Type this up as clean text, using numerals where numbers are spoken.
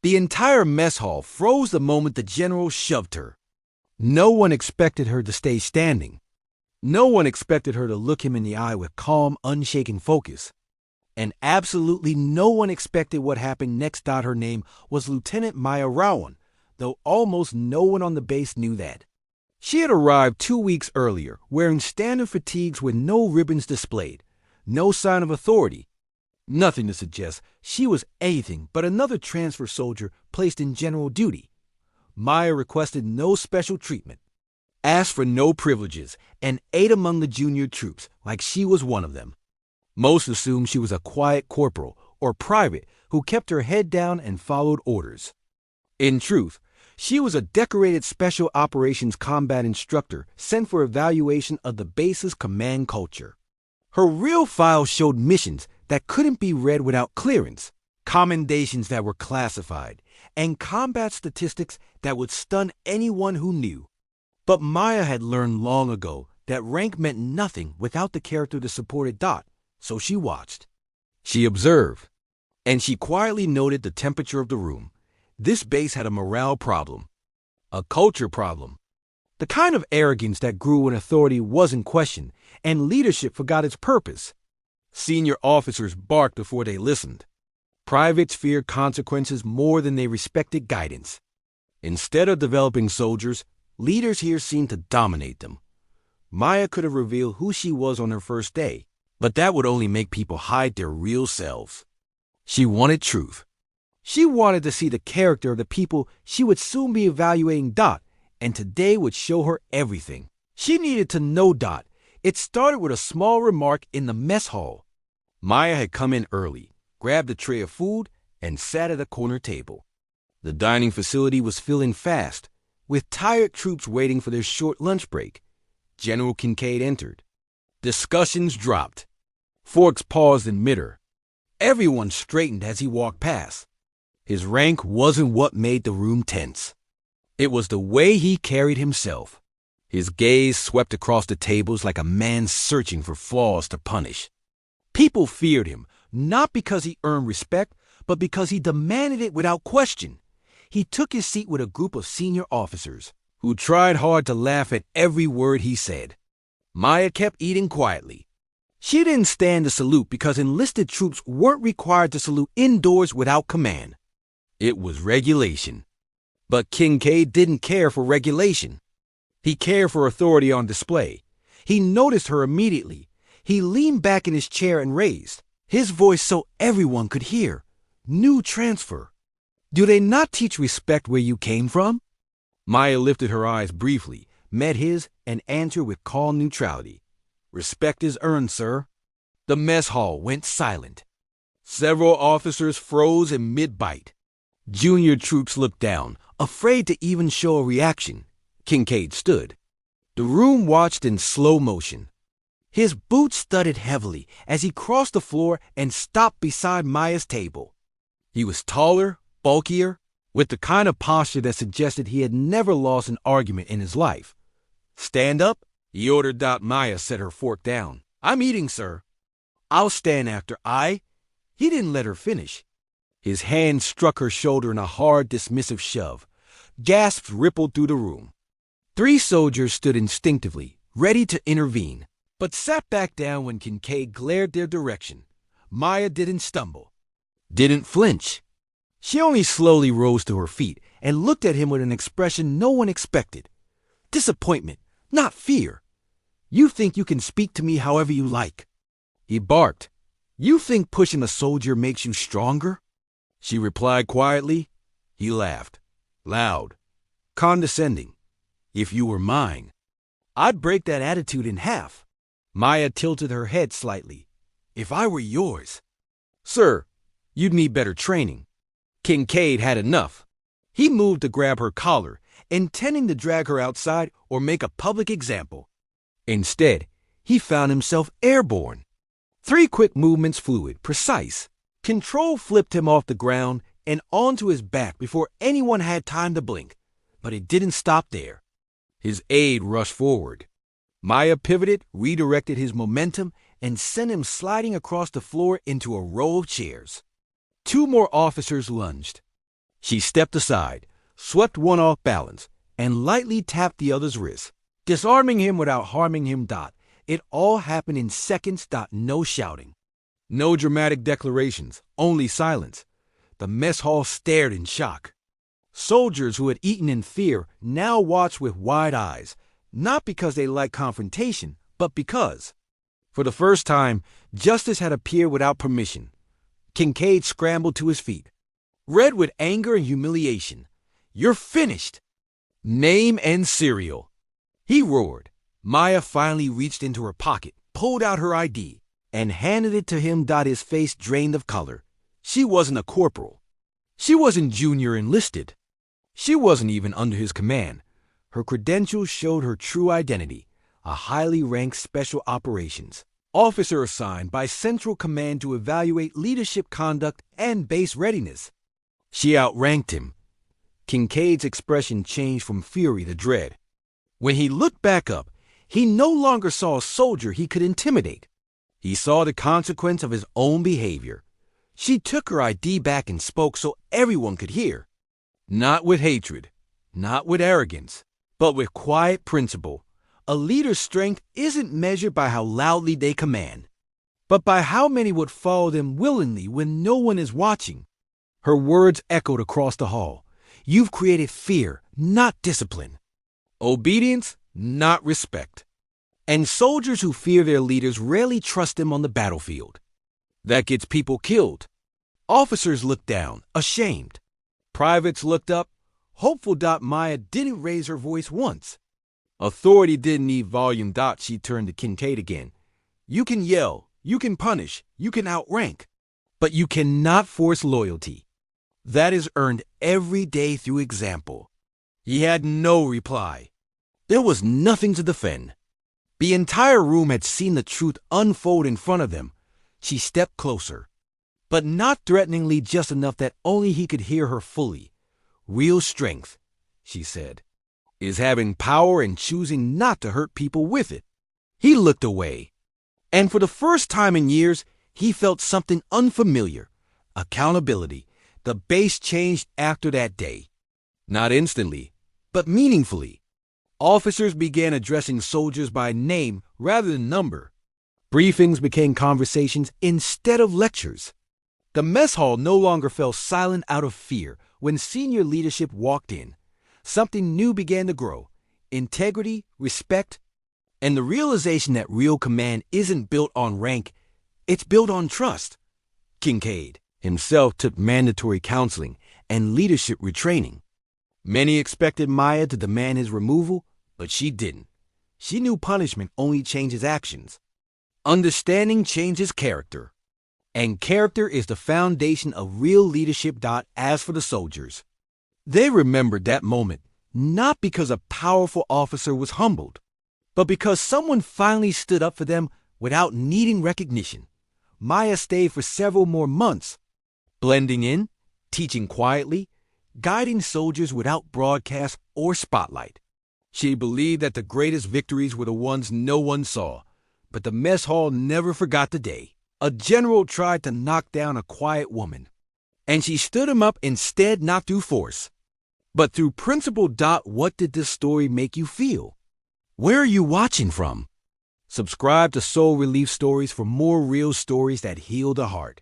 The entire mess hall froze the moment the general shoved her. No one expected her to stay standing. No one expected her to look him in the eye with calm, unshaken focus. And absolutely no one expected what happened next. Her name was Lieutenant Maya Rowan, though almost no one on the base knew that. She had arrived 2 weeks earlier, wearing standard fatigues with no ribbons displayed, no sign of authority. Nothing to suggest she was anything but another transfer soldier placed in general duty. Maya requested no special treatment, asked for no privileges, and ate among the junior troops like she was one of them. Most assumed she was a quiet corporal or private who kept her head down and followed orders. In truth, she was a decorated Special Operations combat instructor sent for evaluation of the base's command culture. Her real file showed missions that couldn't be read without clearance, commendations that were classified, and combat statistics that would stun anyone who knew. But Maya had learned long ago that rank meant nothing without the character to support it. So she watched. She observed. And she quietly noted the temperature of the room. This base had a morale problem. A culture problem. The kind of arrogance that grew when authority wasn't questioned and leadership forgot its purpose. Senior officers barked before they listened. Privates feared consequences more than they respected guidance. Instead of developing soldiers, leaders here seemed to dominate them. Maya could have revealed who she was on her first day, but that would only make people hide their real selves. She wanted truth. She wanted to see the character of the people she would soon be evaluating. And today would show her everything. She needed to know. It started with a small remark in the mess hall. Maya had come in early, grabbed a tray of food, and sat at a corner table. The dining facility was filling fast, with tired troops waiting for their short lunch break. General Kincaid entered. Discussions dropped. Forks paused in mid-air. Everyone straightened as he walked past. His rank wasn't what made the room tense. It was the way he carried himself. His gaze swept across the tables like a man searching for flaws to punish. People feared him, not because he earned respect, but because he demanded it without question. He took his seat with a group of senior officers, who tried hard to laugh at every word he said. Maya kept eating quietly. She didn't stand to salute because enlisted troops weren't required to salute indoors without command. It was regulation. But Kincaid didn't care for regulation. He cared for authority on display. He noticed her immediately. He leaned back in his chair and raised his voice so everyone could hear. New transfer. Do they not teach respect where you came from? Maya lifted her eyes briefly, met his, and answered with calm neutrality. Respect is earned, sir. The mess hall went silent. Several officers froze in mid-bite. Junior troops looked down, afraid to even show a reaction. Kincaid stood. The room watched in slow motion. His boots thudded heavily as he crossed the floor and stopped beside Maya's table. He was taller, bulkier, with the kind of posture that suggested he had never lost an argument in his life. Stand up, he ordered. Maya set her fork down. I'm eating, sir. I'll stand after. He didn't let her finish. His hand struck her shoulder in a hard, dismissive shove. Gasps rippled through the room. 3 soldiers stood instinctively, ready to intervene, but sat back down when Kincaid glared their direction. Maya didn't stumble, didn't flinch. She only slowly rose to her feet and looked at him with an expression no one expected. Disappointment, not fear. You think you can speak to me however you like. He barked. You think pushing a soldier makes you stronger? She replied quietly. He laughed. Loud. Condescending. If you were mine, I'd break that attitude in half. Maya tilted her head slightly. If I were yours. Sir, you'd need better training. Kincaid had enough. He moved to grab her collar, intending to drag her outside or make a public example. Instead, he found himself airborne. 3 quick movements, fluid, precise. Control flipped him off the ground and onto his back before anyone had time to blink. But it didn't stop there. His aide rushed forward. Maya pivoted, redirected his momentum, and sent him sliding across the floor into a row of chairs. 2 more officers lunged. She stepped aside, swept one off balance, and lightly tapped the other's wrist, disarming him without harming him. It all happened in seconds. No shouting. No dramatic declarations, only silence. The mess hall stared in shock. Soldiers who had eaten in fear now watched with wide eyes, not because they liked confrontation, but because, for the first time, justice had appeared without permission. Kincaid scrambled to his feet, red with anger and humiliation. "You're finished! Name and serial!" he roared. Maya finally reached into her pocket, pulled out her ID, and handed it to him. His face drained of color. She wasn't a corporal. She wasn't junior enlisted. She wasn't even under his command. Her credentials showed her true identity, a highly ranked special operations officer assigned by Central Command to evaluate leadership conduct and base readiness. She outranked him. Kincaid's expression changed from fury to dread. When he looked back up, he no longer saw a soldier he could intimidate. He saw the consequence of his own behavior. She took her ID back and spoke so everyone could hear. Not with hatred, not with arrogance, but with quiet principle. A leader's strength isn't measured by how loudly they command, but by how many would follow them willingly when no one is watching. Her words echoed across the hall. You've created fear, not discipline. Obedience, not respect. And soldiers who fear their leaders rarely trust them on the battlefield. That gets people killed. Officers looked down, ashamed. Privates looked up, hopeful. Maya didn't raise her voice once. Authority didn't need volume. She turned to Kincaid again. You can yell, you can punish, you can outrank, but you cannot force loyalty. That is earned every day through example. He had no reply. There was nothing to defend. The entire room had seen the truth unfold in front of them. She stepped closer, but not threateningly, just enough that only he could hear her fully. Real strength, she said, is having power and choosing not to hurt people with it. He looked away, and for the first time in years, he felt something unfamiliar. Accountability. The base changed after that day. Not instantly, but meaningfully. Officers began addressing soldiers by name rather than number. Briefings became conversations instead of lectures. The mess hall no longer fell silent out of fear when senior leadership walked in. Something new began to grow. Integrity, respect, and the realization that real command isn't built on rank, it's built on trust. Kincaid himself took mandatory counseling and leadership retraining. Many expected Maya to demand his removal, but she didn't. She knew punishment only changes actions. Understanding changes character. And character is the foundation of real leadership. As for the soldiers, they remembered that moment, not because a powerful officer was humbled, but because someone finally stood up for them without needing recognition. Maya stayed for several more months, blending in, teaching quietly, guiding soldiers without broadcast or spotlight. She believed that the greatest victories were the ones no one saw, but the mess hall never forgot the day a general tried to knock down a quiet woman, and she stood him up instead, not through force, but through principle. What did this story make you feel? Where are you watching from? Subscribe to Soul Relief Stories for more real stories that heal the heart.